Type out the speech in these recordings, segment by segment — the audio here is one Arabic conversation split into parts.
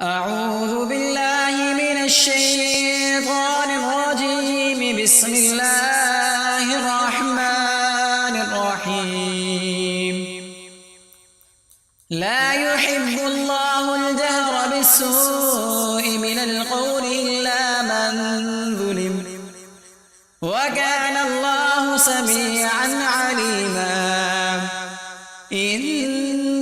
أعوذ بالله من الشيطان الرجيم. بسم الله الرحمن الرحيم. لا يحب الله الجهر بالسوء من القول إلا من ظلم، وكان الله سميعا عليما. إن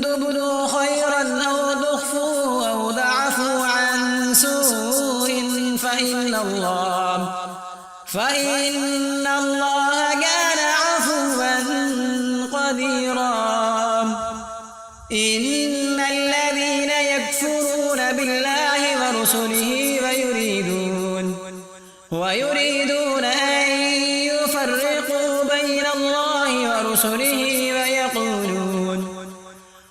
تبدوا خيرا أو تخفوا أو تعفوا عن سوء فإن الله كان عفوا قديرا. إن الذين يكفرون بالله ورسله ويريدون أن يفرقوا بين الله ورسله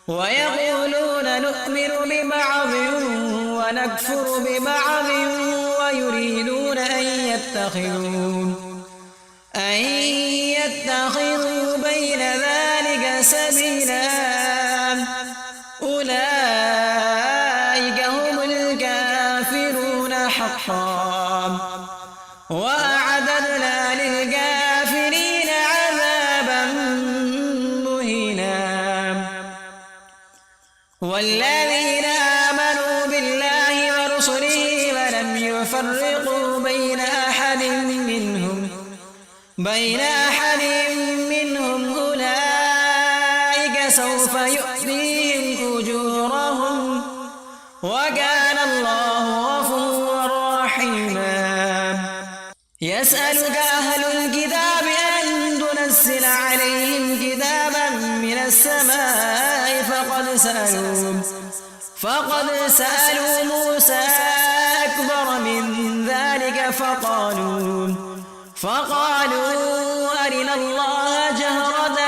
ويقولون نؤمن ببعض ونكفر ببعض ويريدون أن يتخذوا بين ذلك سبيلا. أولئك هم الكافرون حقا، وأعتدنا للكافرين عذابا مهينا. والذين آمنوا بالله ورسله ولم يفرقوا بين أحد منهم أولئك سوف يؤتيهم أجورهم، وكان الله غفورا رحيما. يسألك أهل الكتاب أن تنزل عليهم كتابا من السماء فقد سألوا موسى أكبر من ذلك فقالوا أرنا الله جهرة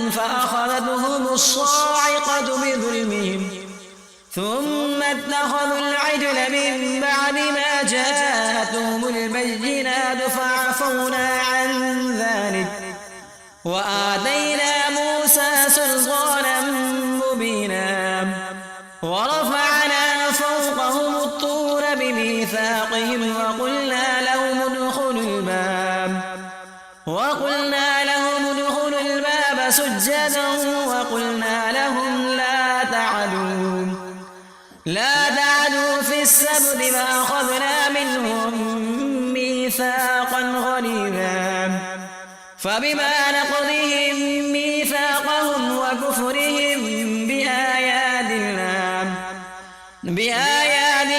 فأخذتهم الصاعقة بظلمهم ثم اتخذوا العجل من بعد ما جاءتهم البينات فعفونا عن ذلك وآتينا موسى سلطانا مبينا. ورفعنا فوقهم الطور بميثاقهم وقلنا لهم ادخلوا الباب سجدا وقلنا لهم لا تعدوا في السبت فأخذنا منهم ميثاقا غليظا. فبما نقضهم ميثاقهم وكفرهم بآيات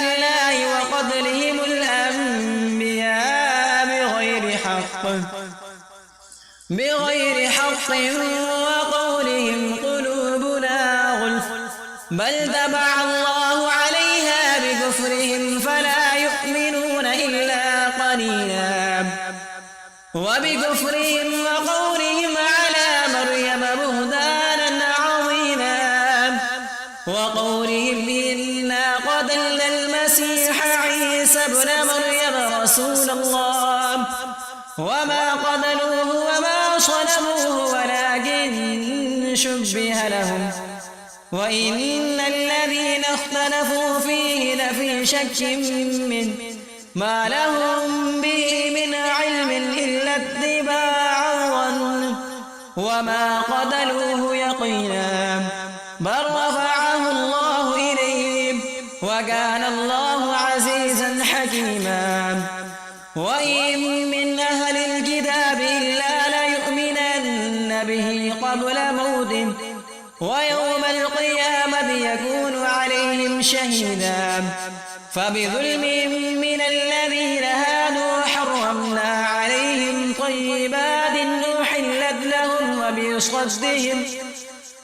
الله وقتلهم الأنبياء بغير حق وقولهم قلوبنا غلف بل تبع الله عليها بكفرهم فلا يؤمنون إلا قليلا. وبكفرهم وقولهم على مريم بهتانا عظيما. وقولهم إنا قتلنا المسيح عيسى ابن مريم رسول الله وما قتلوه وما صلبوه ولكن شبه لهم وإن الذين اختلفوا فيه لفي شك منه ما لهم به من علم إلا اتباع الظن وما قتلوه يقينا بل رفعه الله إليه وكان الله عزيزا حكيما. وإن من أهل الكتاب إلا ليؤمنن به قبل موته ويوم القيامة يكون عليهم شهيدا. فبظلم من الذين هادوا حرمنا عليهم طيبات أحلت لهم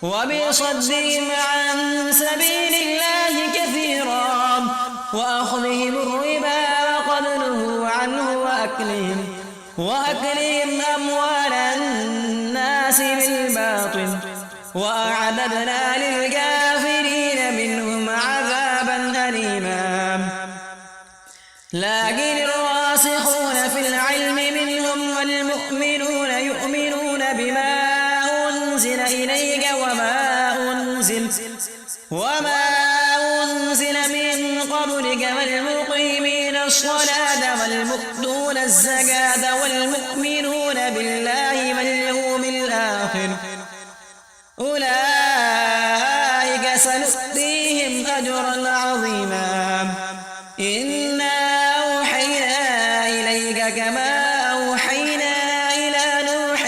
وبصدهم عن سبيل الله كثيرا وأخذهم الربا وقد نهوا عنه وأكلهم أموال الناس بالباطل وأعتدنا للكافرين منهم عذابا أليما. لكن الراسخون في العلم منهم والمؤمنون يؤمنون بما أنزل إليك وما أنزل وما أنزل من قبلك والمقيمين الصلاة والمؤتون الزكاة والمؤمنون بالله واليوم الآخر أولئك سنؤتيهم أجرا عظيما إنا أوحينا إليك كما أوحينا إلى نوح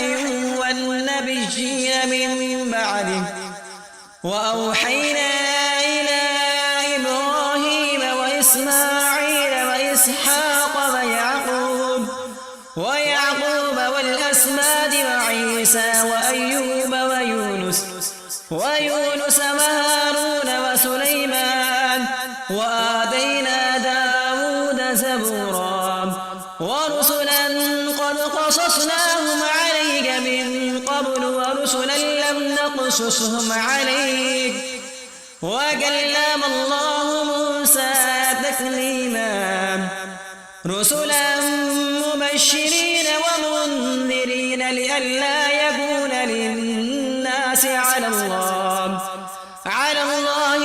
والنبيين من بعده وأوحينا إلى إبراهيم وإسماعيل وإسحاق ويعقوب والأسباط وعيسى وأيوب ويونس وهارون وسليمان وآتينا داود زبورا ورسلا قد قصصناهم عليك من قبل ورسلا لم نقصصهم عليك وكلم الله موسى تكليما رسلا مبشرين ومنذرين لئلا يكون للناس على الله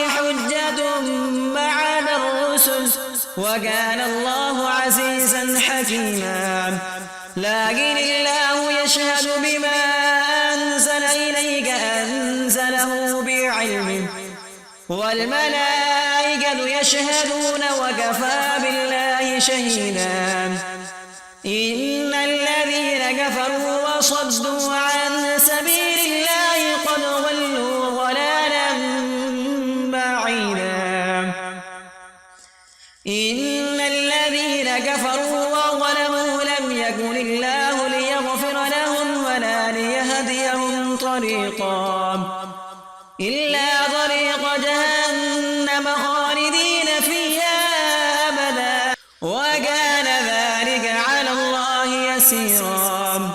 حجة بعد الرسل وكان الله عزيزا حكيما لكن الله يشهد بما أنزل إليك أنزله بعلمه والملائكة يشهدون وكفى بالله شهيدا إن الذين كفروا وصدوا عن سبيل الله قد ضلوا ضلالا بعيدا إن الذين كفروا وظلموا لم يكن الله ليغفر لهم ولا ليهديهم طريقا إلا طريق جهنم خالدين فيها أبدا وكان ذلك على الله يسيرا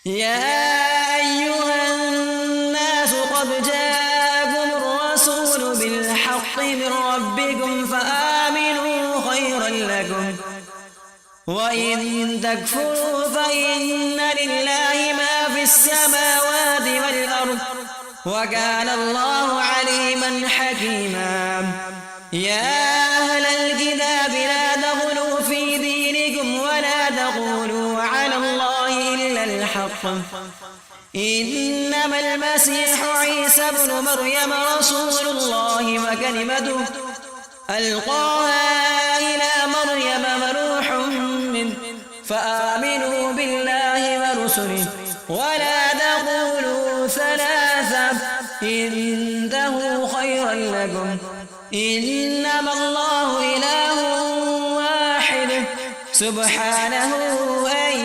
يا أيها الناس قد جاءكم الرسول بالحق من ربكم فآمنوا خيرا لكم وإن تكفروا فإن لله ما في السماوات والأرض وكان الله عليما حكيما يا أهل الكتاب لا تغلوا في دينكم ولا تقولوا على الله إلا الحق إنما المسيح عيسى ابن مريم رسول الله وكلمته ألقاها إلى مريم وروح منه فآمنوا بالله ورسله ولا تقولوا ثلاثة إنه خيرا لكم إنما الله إله واحد سبحانه أن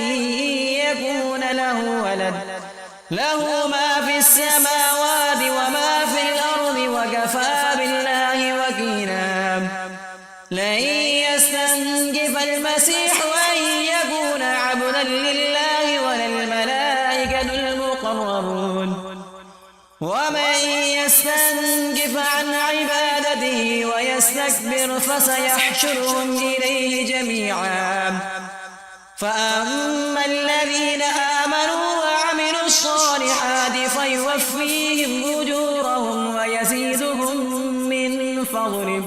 يكون له ولد له ما في السماوات وما في الأرض وكفى بالله وكيلا لن يستنكف المسيح أن يكون عبدا لله ولا الملائكة المقربون ومن يستنكف عن عبادته ويستكبر فسيحشرهم إليه جميعا فأما الذين آمنوا وعملوا الصالحات فيوفيهم أجورهم ويزيدهم من فضله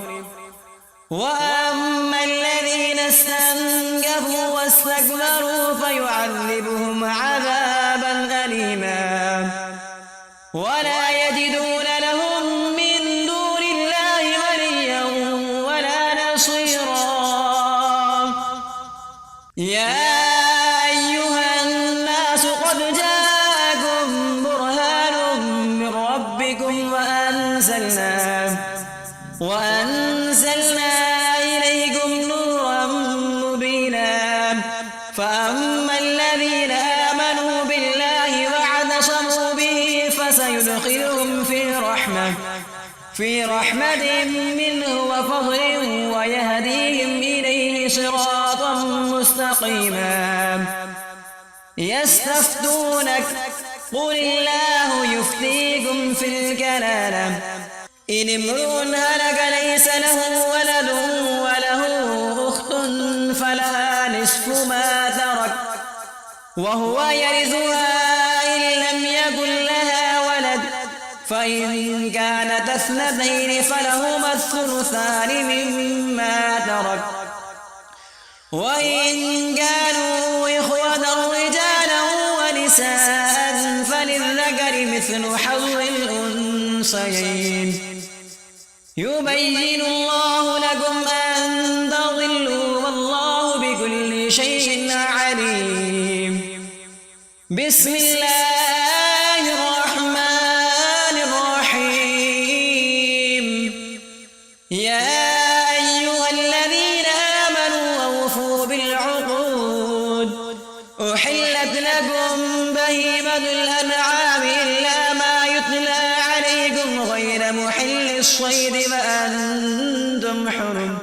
وأما الذين استنكفوا واستكبروا فيعذبهم عذابا أليما ولا يجدون لهم من دون الله وليا ولا نصيرا يا أيها الناس قد جاءكم برهان من ربكم وأنزلنا إليكم نورا مبينا فأما الذين آمنوا بالله واعتصموا به فسيدخلهم في رحمة منه وفضل ويهديهم إليه صراطا مستقيما يستفتونك قل الله يفتيكم في الكلالة إن امرؤ هلك ليس له ولد وله أخت فلها نصف ما ترك وهو يرثها إن لم يكن لها ولد فإن فإن كانت اثنتين فلهما الثلثان مما ترك وإن كانوا إخوة رجالا ونساء فللذكر مثل حظ الأنثيين يبين الله لكم أن تضلوا والله بكل شيء عليم. بسم الله الرحمن الرحيم. يا أيها الذين آمنوا أوفوا بالعقود أحلت لكم بهيمة الأنعام إلا ما يتلى عليكم غير محل الصيد وأنتم حرم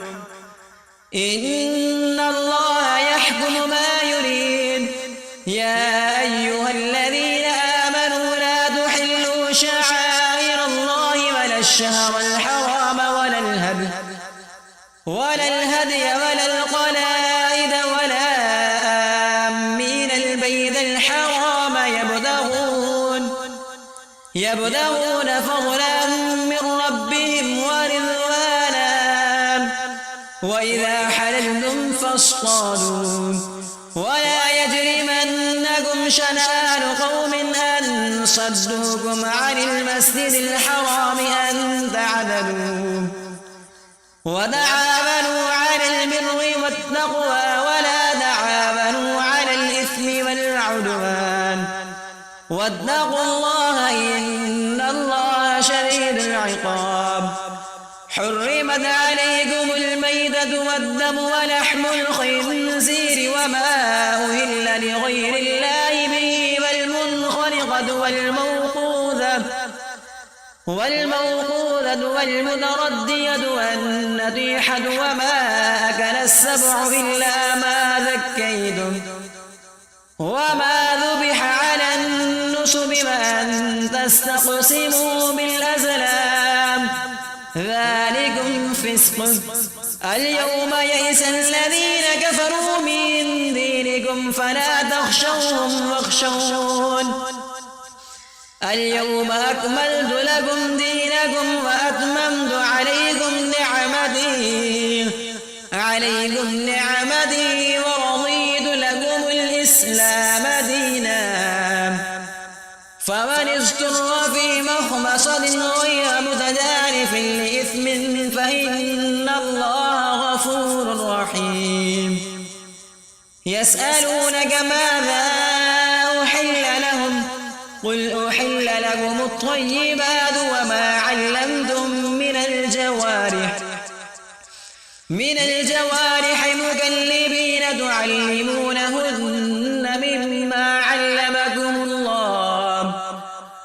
إن الله يحكم ما يريد. يا أيها الذين آمنوا لا تحلوا شعائر الله ولا الشهر الحرام ولا الهدي ولا القلائد ولا آمين البيت الحرام يبتغون فضلا من ربهم ورضوانا وإذا حللتم فاصطادوا ولا يجرمنكم شنآن قوم أن صدوكم عن المسجد الحرام أن تعتدوا وتعاونوا على البر والتقوى ولا تعاونوا على الإثم والعدوان واتقوا الله إن الله شديد العقاب. حرمت عليكم الميتة والدم ولحم الخنزير وما أهل لغير الله به والمنخنقة والموقوذة والمتردية والنطيحة وما أكل السبع إلا ما ذكيتم وما ذبح على النصب وأن تستقسموا بالأزلام ذلكم فسق. اليوم يئس الذين كفروا من دينكم فلا تخشوهم واخشون اليوم أكملت لكم دينكم وأتممت عليكم نعمتي ورضيت لكم الإسلام دينا. فمن اضطر في مخمصة غير متجانف لإثم فإن الله غفور رحيم. يسألونك ماذا أحل لهم قل أحل لكم الطيبات وما علمتم من الجوارح مكلبين تعلمونهن مما علمكم الله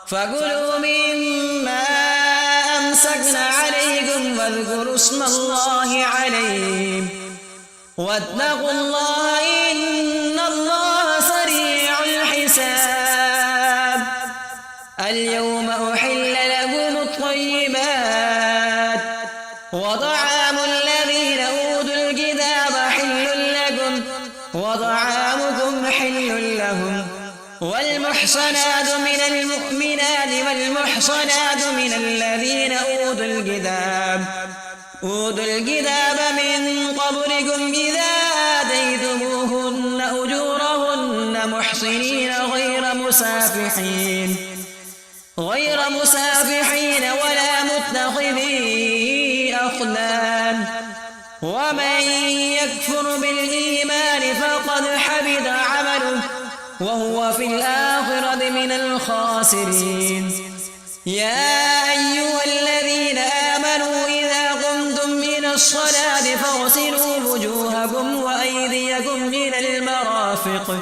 فكلوا مما أمسكن عليكم واذكروا اسم الله عليه واتقوا الله إن الله سريع الحساب. اليوم أحل لكم الطيبات وطعام الذين أوتوا الكتاب حل لكم وطعامكم حل لهم والمحصنات من المؤمنات والمحصنات من الذين أوتوا الكتاب من قبلكم إذا آتيتموهن أجورهن محصنين غير مسافحين ولا متخذي أخدان ومن يكفر بالإيمان فقد حبط عمله وهو في الآخرة من الخاسرين. يا أيها الذين آمنوا إذا قمتم إلى الصلاة فاغسلوا وجوهكم وأيديكم إلى المرافق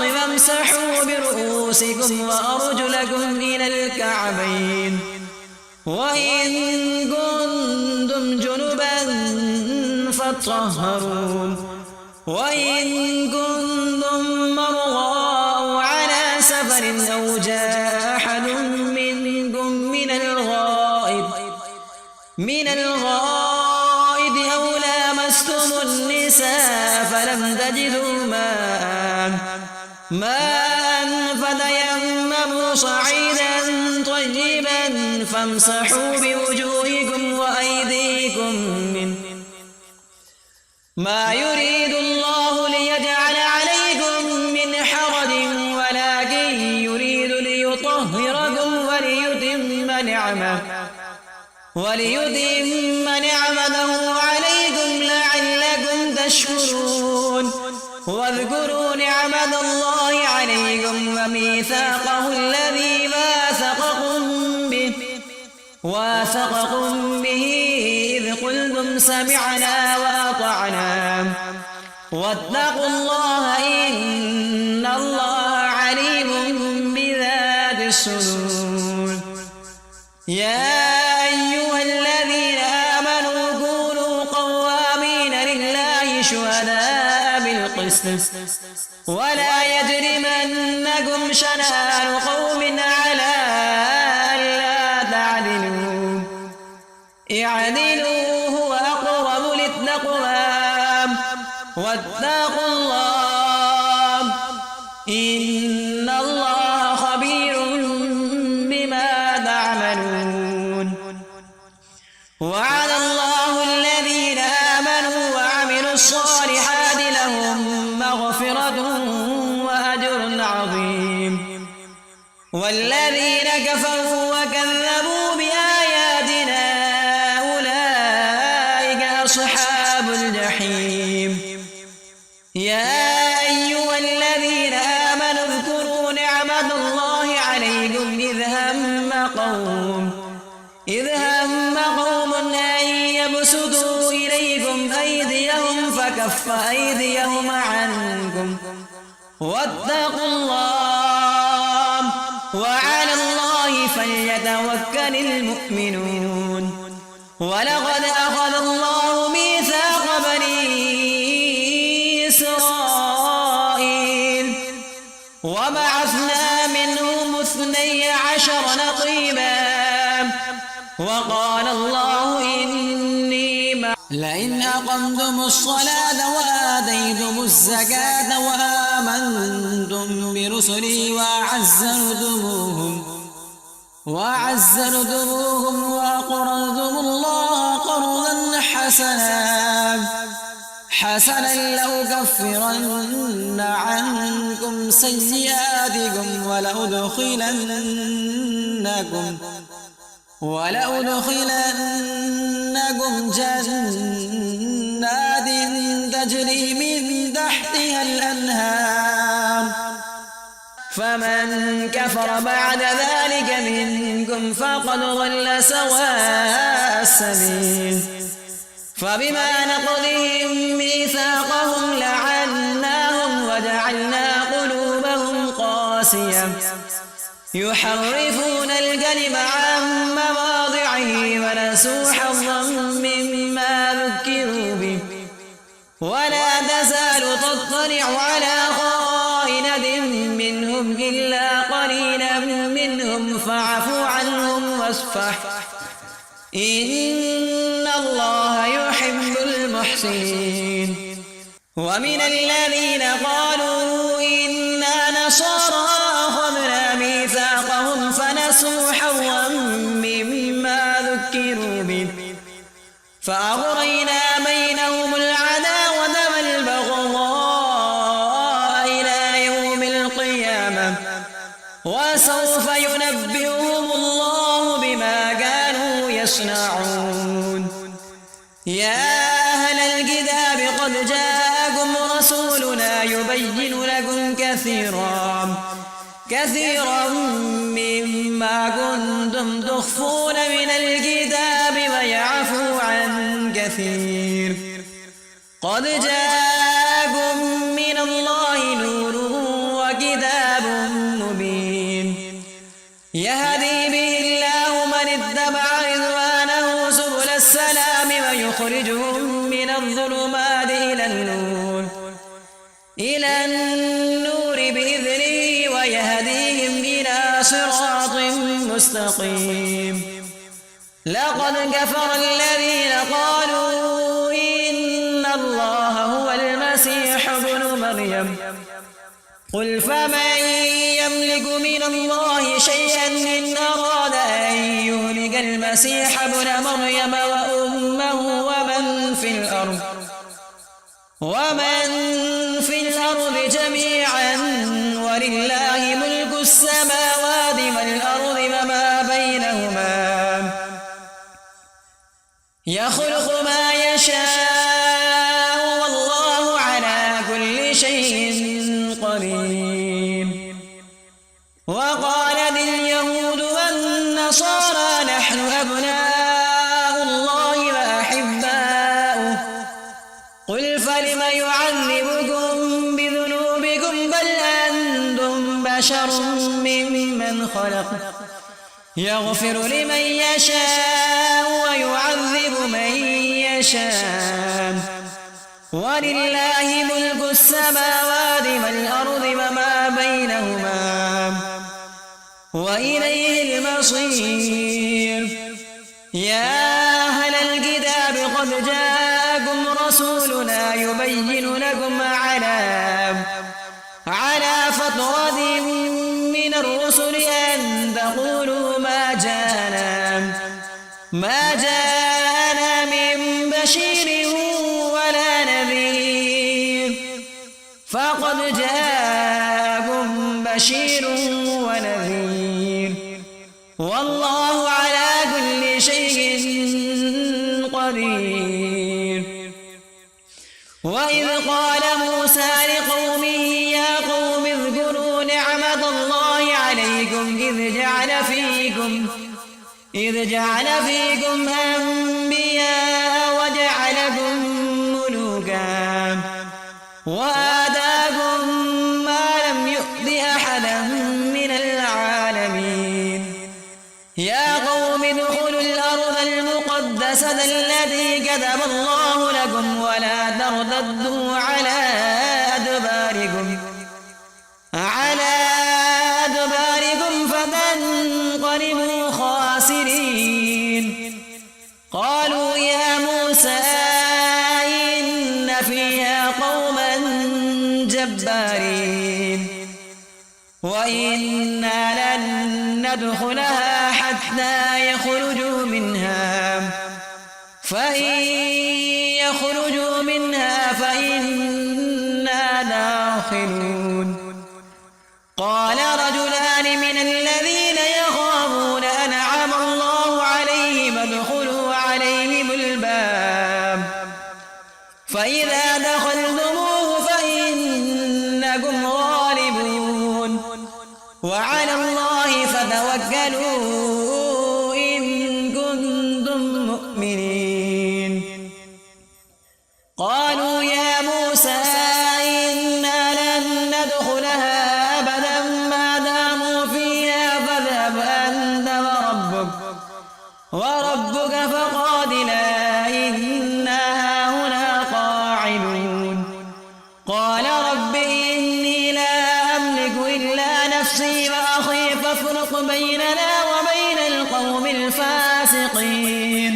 وامسحوا برؤوسكم وأرجلكم إلى الكعبين وإن كنتم جنبا فاطهروا وإن كنتم مرضى أو على سفر أو جاء أحد منكم من الغائط أو لامستم النساء فلم تجدوا ماء فتيمموا صعيدا فامسحوا بوجوهكم وأيديكم منه ما يريد الله ليجعل عليكم من حرج ولكن يريد ليطهركم وليتم نعمته عليكم لعلكم تشكرون واذكروا نعمة الله عليكم وميثاقه الذي واثقكم به إذ قلتم سمعنا وأطعنا واتقوا الله إن الله عليم بذات الصدور. يا أيها الذين آمنوا كونوا قوامين لله شهداء بالقسط ولا يجرمنكم شنآن قوم على ألا تعدلوا اعدلوا هو أقرب للتقوى واتقوا الله إن الله خبير بما تعملون. وعد الله الذين آمنوا وعملوا الصالحات لهم مغفرة وأجر عظيم والذين كفروا وكذبوا بآياتنا أولئك أصحاب الجحيم. يا أيها الذين آمنوا اذكروا نعمة الله عليكم إذ هم قوم أن يبسطوا إليكم أيديهم فكف أيديهم عنكم واتقوا الله وعلى الله فليتوكل المؤمنون. ولقد أخذ الله ميثاق بني إسرائيل وبعثنا منهم 12 نقيبا وقال الله إني لئن أقمتم الصلاة وآتيتم الزكاة وآمنتم برسلي وعزرتموهم وأقرضتم الله قرضا حسنا لأكفرن عنكم سيئاتكم ولأدخلنكم جنات تجري من تحتها الأنهار فمن كفر بعد ذلك منكم فقد ضل سواء السبيل. فبما نقضهم ميثاقهم لعناهم وجعلنا قلوبهم قاسية يحرفون الكلم عن مواضعه ونسوا حظا مما ذكروا به ولا تزال تطلع على خائنة منهم إلا قليلا منهم فاعف عنهم واصفح إن الله يحب المحسنين. ومن الذين قالوا إنا نصارى أخذنا ميثاقهم فنسوا حظا مما ذكروا به فأغرينا بينهم العداوة والبغضاء إلى يوم القيامة وسوف ينبئهم الله بما كانوا يصنعون. يا أهل الكتاب قد جاءكم رسولنا يبين لكم كثيرا مما كنتم تخفون من الكتاب ويعفو عن كثير. قد جاءكم من الله نور وكتاب مبين يهدي به الله من اتبع رضوانه سبل السلام ويخرجهم من الظلمات إلى النور بإذنه ويهديهم إلى صراط مستقيم. لقد كفر الذين قالوا إن الله هو المسيح ابن مريم قل فمن يملك من الله شيئا إن أراد أن يهلك المسيح ابن مريم وأمه ومن في الأرض جميعا ولله ملك السماوات والأرض وما بينهما يخلق ما يشاء والله على كل شيء قدير. وقالت اليهود والنصارى نحن أبناء الله وأحباؤه قل فلم يعذبكم بذنوبكم بل أنتم بشر ممن خلق يغفر لمن يشاء ويعذب من يشاء ولله ملك السماوات والأرض وما بينهما وإليه المصير. يا أهل الكتاب قد جاءكم رسولنا يبين لكم على فترة من الرسل أن تقولوا ما جاءنا من بشير ولا نذير فقد جاءكم بشير ونذير والله على كل شيء قدير. وإذ قال موسى لقومه يا قوم اذكروا نعمة الله عليكم إذ جعل فيكم أنبياء وجعلكم ملوكا وآتاكم ما لم يؤت أحدا من العالمين. يا قوم ادخلوا الأرض المقدسة التي كتب الله لكم ولا ترتدوا على أدباركم فتنقلبوا خاسرين. قالوا يا موسى إن فيها قوما جبارين وإنا لن ندخلها حتى يخرجوا منها فإن يخرجوا منها فإنا داخلون. قال رجلان من الذين يخافون أنعم الله عليهم ادخلوا عليهم الباب فإذا دخلتموه فإنكم غالبون وعلى الله فتوكلوا إن كنتم مؤمنين. قالوا يا موسى إنا لن ندخلها أبدا ما داموا فيها فاذهب أنت وربك فقاتلا إنا هاهنا قاعدون. قال رب إني لا أملك إلا نفسي وأخي فافرق بيننا وبين القوم الفاسقين.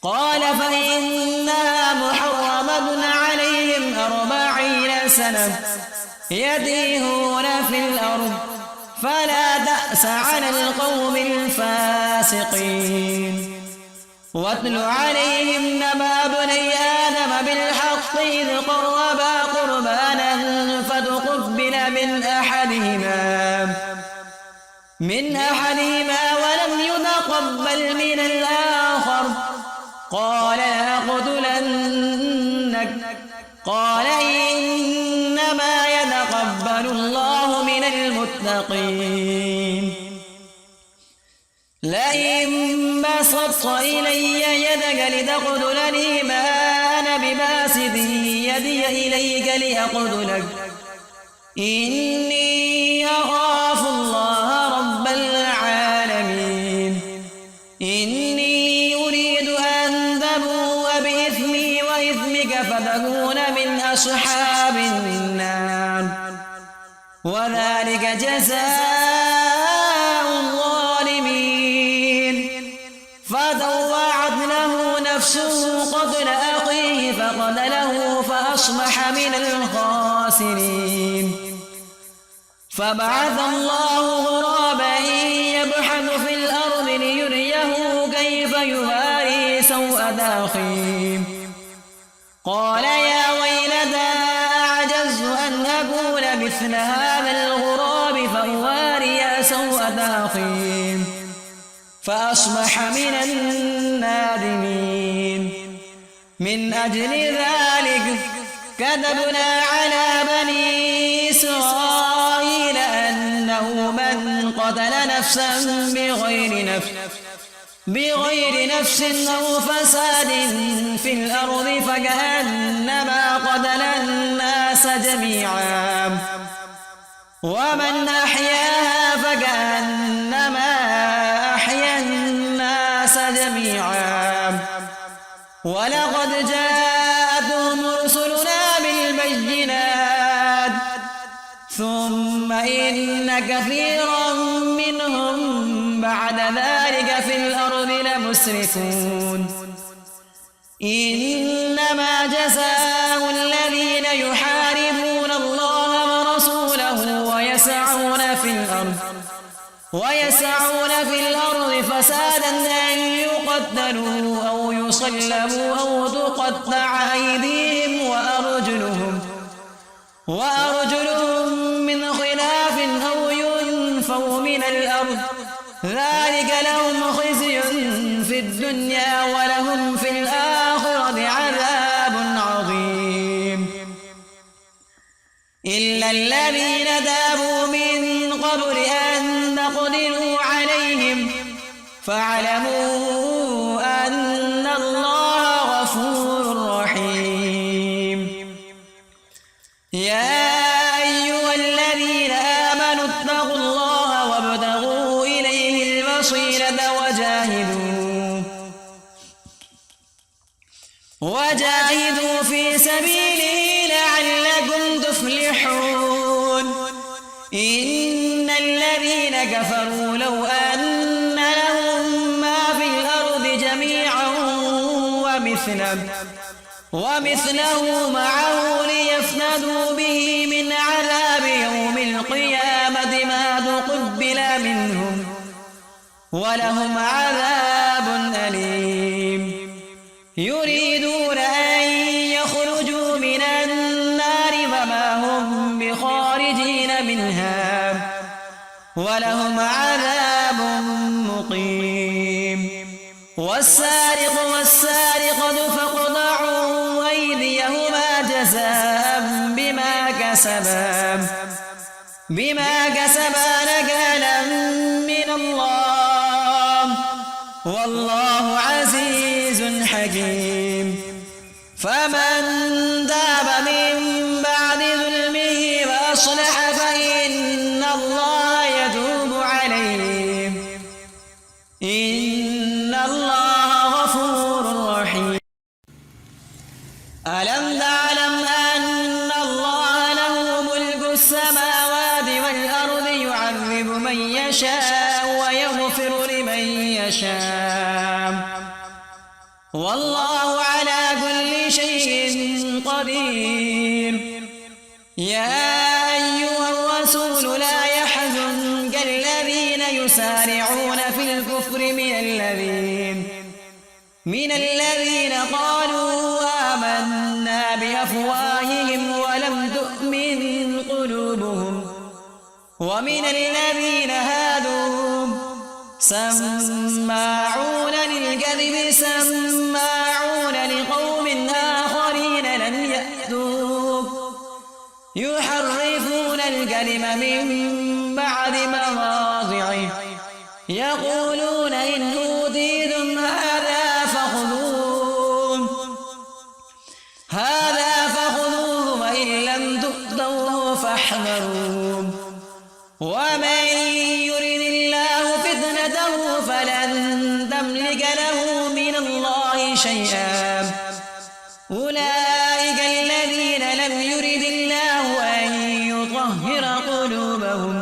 قال فإنها محرمة عليهم 40 سنة يتيهون في الأرض فلا تأس على القوم الفاسقين. واتل عليهم نبأ بني آدم بالحق إذ قربا قربانا فتقبل من أحدهما ولم يتقبل من الآخر قال لأقتلنك قال إنما يتقبل الله من المتقين. لئن بسطت إلي يدك لتقتلني ما أنا بباسط يدي إليك لأقتلك إني أخاف الله رب العالمين. إني أريد أن تبوء بإثمي وإثمك فتكون من أصحاب النار وذلك جزاء الظالمين. فطوعت له نفسه قتل أخيه فقتله فأصبح من الخاسرين. فبعث الله غرابا يبحث في الأرض ليريه يواري سوءة أخيه قال يا ويلتى أعجزت أن أكون مثل هذا الغراب فأواري سوءة أخيه فأصبح من النادمين. من أجل ذلك كتبنا على بني إسرائيل أنه من قتل نفسا بغير نفس أو فساد في الأرض فكأنما قتل الناس جميعا ومن أحياها فكأنما أحيا الناس جميعا. ولقد جاءتهم رسلنا بالبينات ثم إن كثيرا منهم بعد ذلك في الأرض لمسرفون. إنما جزاء الذين يحاربون الله ورسوله ويسعون في الأرض فسادا أن يقتلوا أو يصلبوا أو تقطع أيديهم وأرجلهم من خلاف أو ينفوا من الأرض ذلك لهم خزي في الدنيا ولهم في الآخرة عذاب عظيم. إلا الذين تابوا من قبل أن نقدروا عليهم فاعلموا أن الله غفور رحيم. يا أيها الذين آمنوا اتقوا الله وابتغوا إليه الوسيلة وجاهدوا في سبيله لعلكم تفلحون. إن الذين كفروا لو أن لهم ما في الأرض جميعا ومثله معه ليفتدوا به من عذاب يوم القيامة ما تقبل منهم ولهم عذاب أليم. يريدون أن يخرجوا من النار وما هم بخارجين منها ولهم عذاب مقيم. والسارق والسارقة فاقطعوا أيديهما جزاء بما كسبا نكالا من الله والله عزيز حكيم. فمن تاب من بعد ظلمه وأصلح فإن الله يتوب عليه إن الله غفور رحيم. ألم تعلم أن الله له ملك السماوات والأرض يعذب من يشاء ويغفر لمن يشاء والله على كل شيء قدير. يا أيها الرسول لا يحزنك الذين يسارعون في الكفر من الذين قالوا آمنا بأفواههم ولم تؤمن قلوبهم ومن الذين هادوا سماعون للكذب سماعون لقوم آخرين لم يأتوك يحرفون الكلم من بعد مواضعه يقولون إن أوتيتم هذا فخذوه وإن لم تؤتوه فاحذروا ومن يرد الله فتنته فلن تملك له من الله شيئا. أولئك الذين لم يرد الله أن يطهر قلوبهم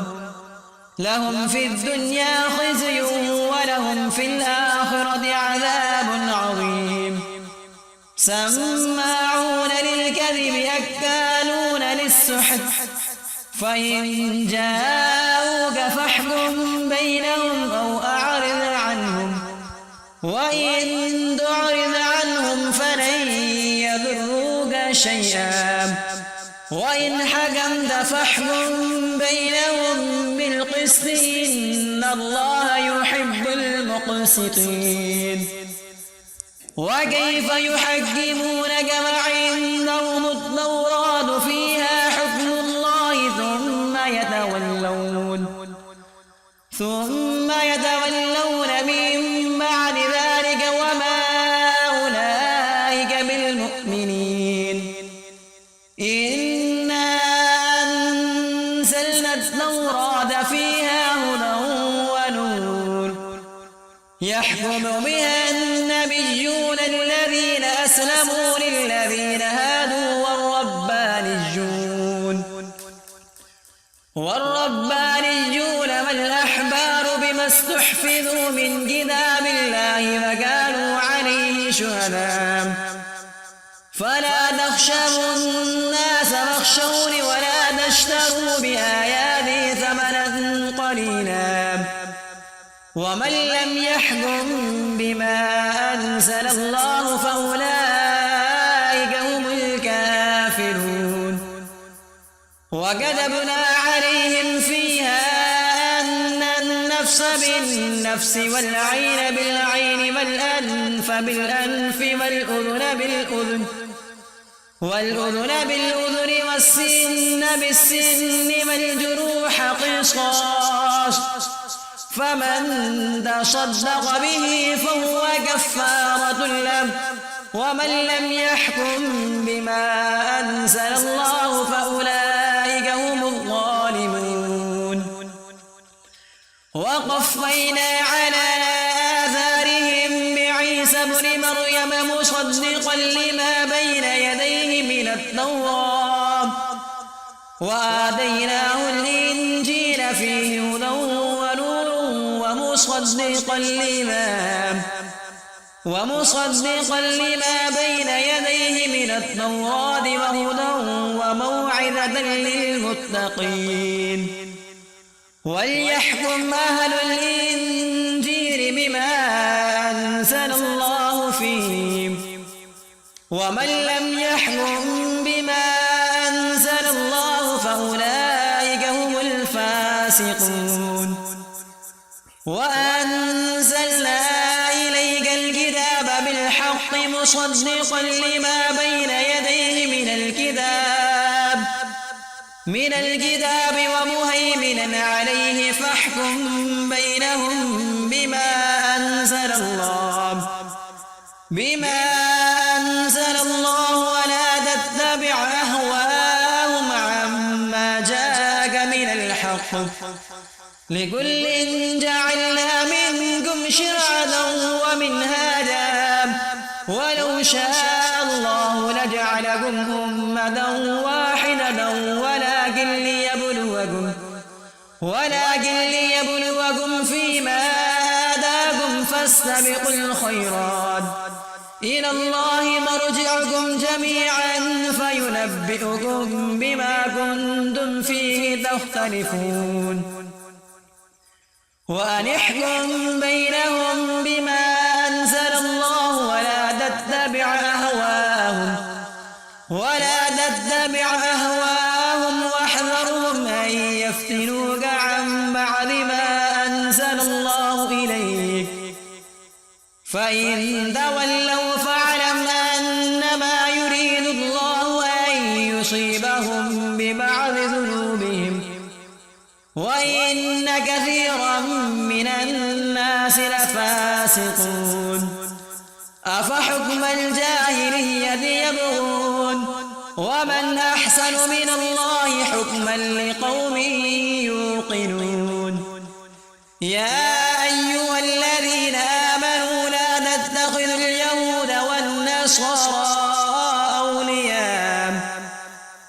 لهم في الدنيا خزي ولهم في الآخرة عذاب عظيم. سماعون للكذب أكالون للسحت فإن جاءوك فاحكم بينهم أو أعرض عنهم وإن تعرض عنهم فلن يضروك شيئا وإن حكمت فاحكم بينهم بالقسط إن الله يحب المقسطين وكيف يحكمونك وعندهم التوراة فيها حكم الله ثم يتولون من بعد ذلك وما أولئك بالمؤمنين إنا أنزلنا التوراة فيها هدى ونور يحكم بها النبيون الذين أسلموا للذين هادوا والربانيون والأحبار بما استحفظوا من كتاب الله وكانوا عليه شهداء فلا تخشوا الناس واخشوني ولا تشتروا بآياتي ثمنا قليلا ومن لم يحكم بما أنزل الله فأولئك هم الكافرون وكتبنا عليهم فيها أن النفس بالنفس والعين بالعين والأنف بالأنف والأذن بالأذن والسن بالسن والجروح قصاص فمن تصدق به فهو كفارة له ومن لم يحكم بما أنزل الله فأولئك هم الظالمون وقفينا على آثارهم بعيسى ابن مريم مصدقا لما بين يديه من التوراة وآتيناه الإنجيل فيه هدى ونور ومصدقا لما بين يديه من التوراة وهدى وموعظة للمتقين وليحكم أهل الإنجيل بما أنزل الله فيه ومن لم يحكم بما أنزل الله فأولئك هم الفاسقون وأنزلنا إليك الكتاب بالحق مصدقا لما بين يديه من الكتاب ومهيمنا عليه فاحكم بينهم بما أنزل الله ولا تتبع أهواءهم عما جاءك من الحق لكل جعلنا منكم شرعة ومنهاجا ولو شاء الله لجعلكم أمة واحدة ولكن ليبلوكم فيما آتاكم فاستبقوا الخيرات إلى الله مرجعكم جميعا فينبئكم بما كنتم فيه تختلفون وأن احكم بينهم بما أنزل الله ولا تتبع أهواءهم واحذرهم أن يفتنوك عن بعد ما أنزل الله إليك فإن تولوا فاعلم أنما يريد الله أن يصيبهم ببعض ذنوبهم وإن كثيرا من الناس لفاسقون أفحكم الجاهلية يبغون ومن أحسن من الله حكما لقوم يوقنون يا أيها الذين آمنوا لا تتخذوا اليهود والنصارى أولياء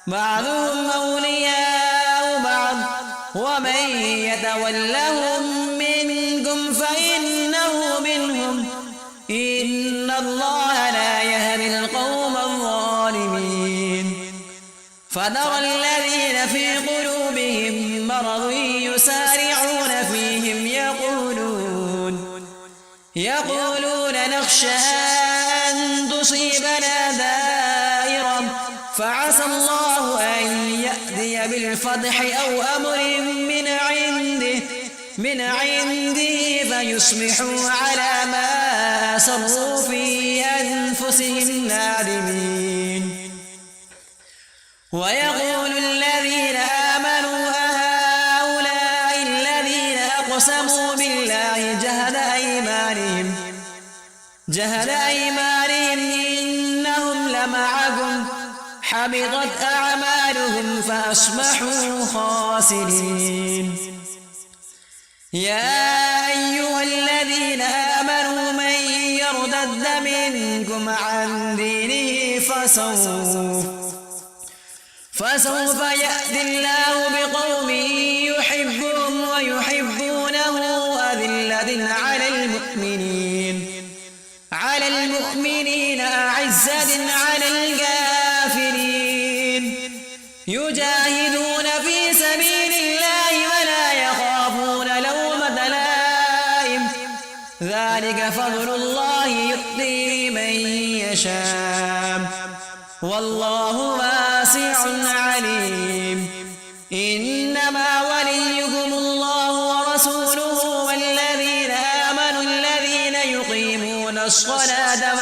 بعضهم أولياء بعض ومن يتولهم منكم فإنه منهم إن الله لا يهدي القوم الظالمين فترى الذين في قلوبهم مرض يسارعون فيهم يقولون يقولون نخشى أن تصيبنا دائرة فعسى الله أن يأتي بالفتح أو أمر من عنده فيصبحوا على ما أسروا في أنفسهم نادمين. ويقول الذين آمنوا أهؤلاء الذين أقسموا بالله جهد أيمانهم إنهم لمعكم حبطت أعمالهم فأصبحوا خاسرين. يا أيها الذين آمنوا من يرتد منكم عن دينه فسوف يأتي الله بقوم يحبهم ويحبونه أذلة على المؤمنين أعزة على الكافرين يجاهدون في سبيل الله ولا يخافون لومة لائم ذلك فضل الله يؤتيه من يشاء والله واسع عليم. إنما وليكم الله ورسوله والذين آمنوا الذين يقيمون الصلاة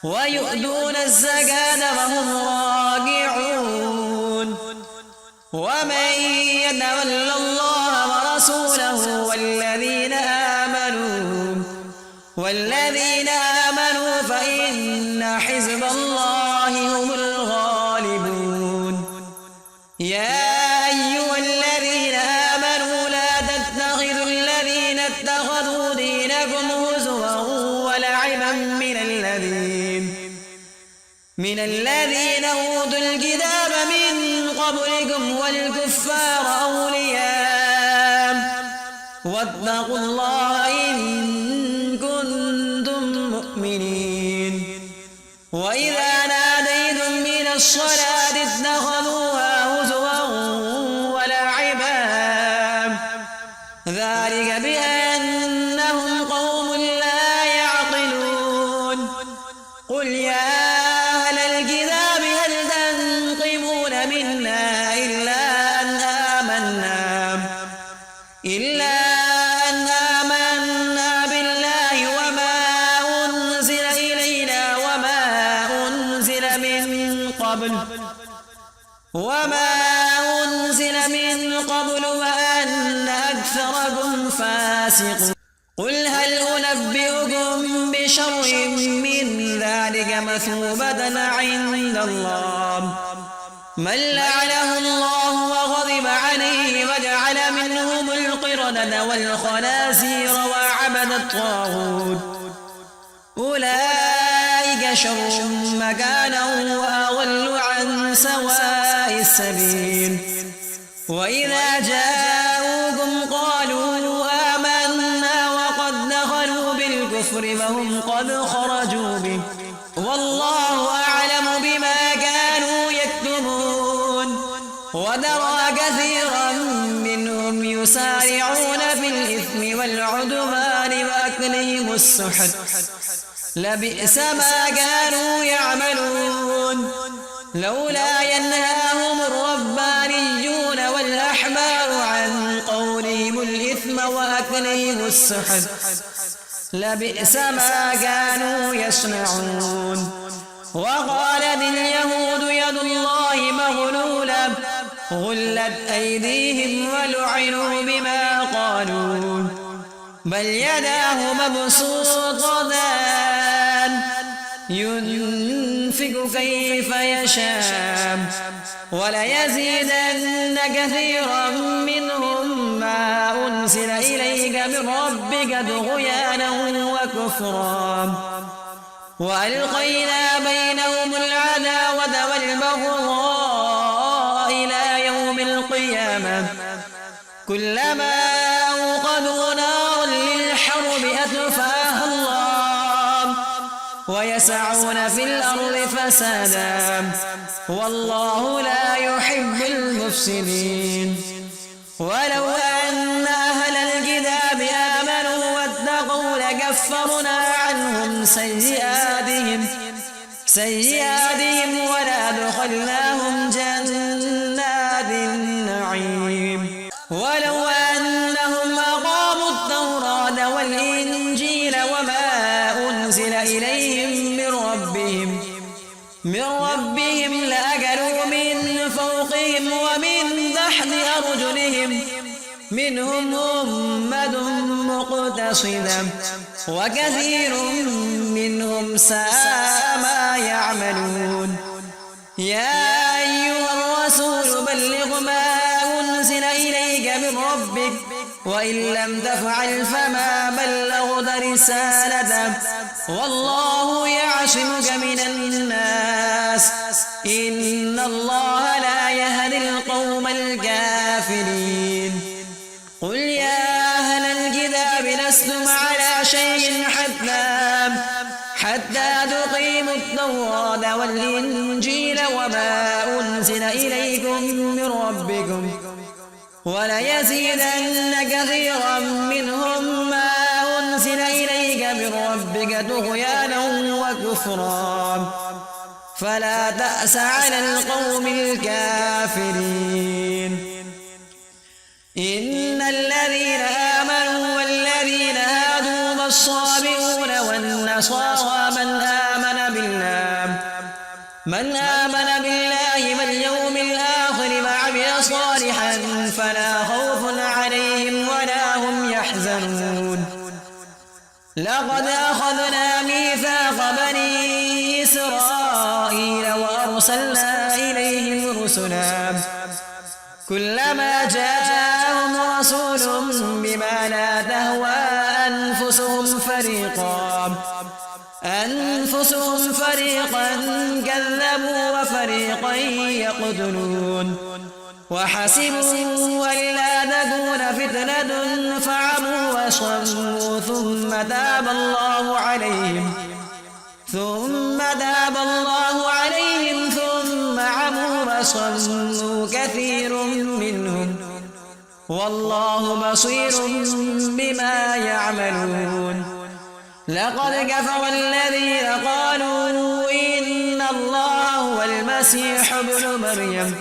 ويؤتون الزكاة وهم راكعون. ومن يتول الله ورسوله والذين آمنوا فإن حزب الله هم الغالبون. يا أيها الذين آمنوا لا تتخذوا الذين اتخذوا دينكم هزوا ولعبا من الذين أوتوا الكتاب من قبلكم والكفار أولياء واتقوا الله إن كنتم مؤمنين. وإذا ناديتم من الصلاة اتخذوها هزوا ولعبا ذلك بأنهم قوم لا يعقلون. قل يا أهل الكتاب هل تنقمون منا إلا أن آمنا بالله وما أنزل إلينا وما أنزل من قبل وأن أكثركم فاسقون. قل هل أنبئكم بشر من ذلك مثوبة عند الله من لعنه الله وغضب عليه وجعل منهم القردة والخنازير وعبد الطاغوت أولئك شر مكانا وأضل عن سواء السبيل. وإذا جاءوكم قالوا آمنا وقد دخلوا بالكفر وهم قد خرجوا به والله أعلم بما كانوا يكتبون. وترى كثيرا منهم يسارعون في الإثم والعدوان وأكلهم السحت لبئس ما كانوا يعملون. لولا ينهاهم الربانيون والأحبار عن قولهم الإثم وأكلهم السحت لبئس ما كانوا يصنعون. وقالت اليهود يد الله مغلولة غلت أيديهم ولعنوا بما قالوا بل يداه مبسوطتان ينفق كيف يشاء وليزيدن كثيرا منهم ما أنزل إليك من ربك طغيانا وكفرا وألقينا بينهم العداوة والبغضاء إلى يوم القيامة كلما أوقدوا نارا للحرب أطفاها الله ويسعون في الأرض فسادا والله لا يحب المفسدين. ولو أن أهل الكتاب آمنوا لكفرنا عنهم سيئاتهم ولأدخلناهم جنات النعيم ولو أنهم أقاموا التوراة والإنجيل وما أنزل إليهم من ربهم لأكلوا من فوقهم ومن تحت أرجلهم منهم أمة مقتصدة وكثير منهم ساء ما يعملون يا أيها الرسول بلغ ما أنزل إليك من ربك وإن لم تفعل فما بلغت رسالته والله يعصمك من الناس إن الله لا يهدي القوم الكافرين قل يا أهل الكتاب لستم على شيء حتى تقيموا التوراة والإنجيل وما أنزل إليكم من ربكم وليزيدن كثيرا منهم ما أنزل إليك من ربك طغيانا وكفرا فلا تأس على القوم الكافرين إن الذين آمنوا والذين هادوا والصابئون والنصارى من آمن بالله واليوم الآخر وعمل صالحا فلا خوف عليهم ولا هم يحزنون لقد أخذنا ميثاق بني إسرائيل وأرسلنا إليهم رسلا كلما جاءهم رسول بما لا تهوى أنفسهم فريقا كذبوا وفريقا يقتلون وحسبوا ألا تكون فتنة فعموا وصموا ثم تاب الله عليهم ثم عموا وصموا كثير منهم والله بصير بما يعملون لقد كفر الذين قالوا إن الله هو المسيح ابن مريم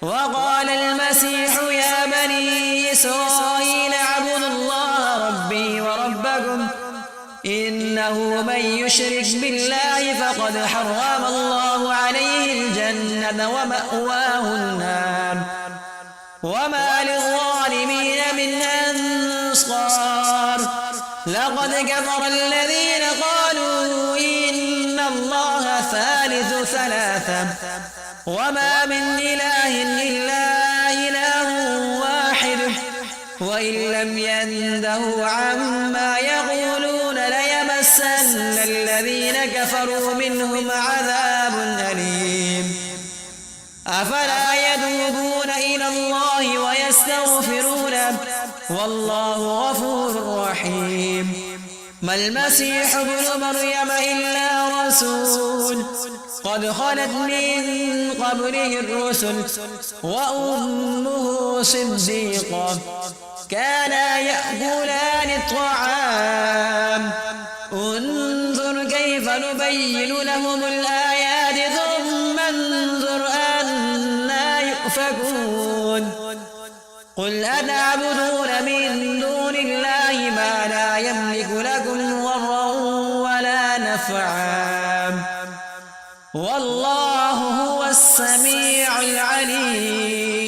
وقال المسيح يا بني إسرائيل اعبدوا الله ربي وربكم إنه من يشرك بالله فقد حرم الله عليه الجنة ومأواه النار وما للظالمين من أنصار لقد كفر الذين قالوا إن الله ثالث ثلاثة وما من إله إلا إله واحد وإن لم ينتهوا عما يقولون ليمسن الذين كفروا منهم عذاب أليم أفلا يتوبون إلى الله ويستغفرونه والله غفور رحيم ما المسيح ابن مريم إلا رسول قد خلت من قبله الرسل وأمه صديقة كانا يأكلان الطعام انظر كيف نبين لهم الآيات ثم انظر أنا يؤفكون قل أتعبدون من دون الله ما لا يملك لكم ضرا ولا نفعا والله هو السميع العليم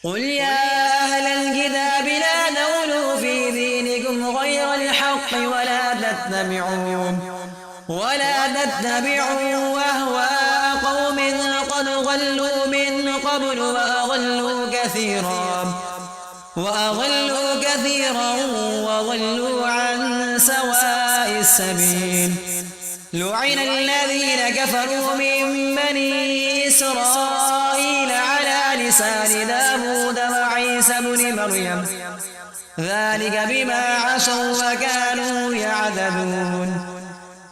قل يا أهل الكتاب لا تغلوا في دينكم غير الحق ولا تتبعوا أهواء قوم قد ضلوا من قبل وأضلوا كثيرا وضلوا عن سواء السبيل لعن الذين كفروا من بني إسرائيل على لسان داود وعيسى بن مريم ذلك بما عصوا وكانوا يعتدون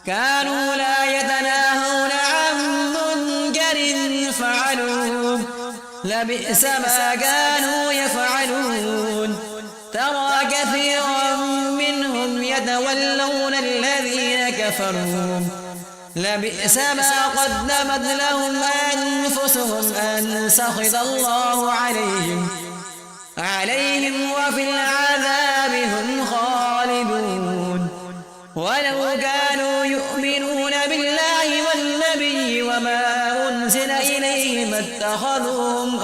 كانوا لا يتناهون عن منكر فعلوه لبئس ما كانوا يفعلون ترى كثيرا يتولون الذين كفروا لبئس ما قدمت لهم أنفسهم أن سخط الله عليهم وفي العذاب هم خالدون. ولو كانوا يؤمنون بالله والنبي وما أنزل إليه ما اتخذوهم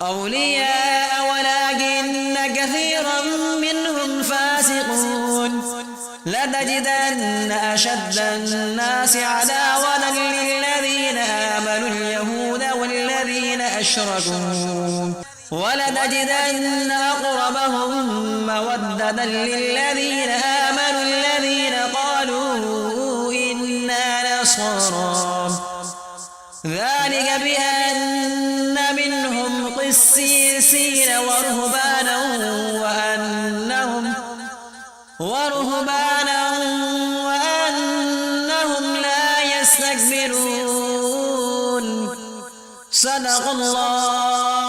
أولياء ولكن كثيرا منهم فاسقون. لتجدن أشد الناس عداوة للذين آمنوا اليهود والذين أشركوا ولتجدن أقربهم مودة للذين آمنوا الذين قالوا إنا نصارى ذلك بأن منهم قسيسين ورهبانا وأنهم لا يستكبرون. صدق الله.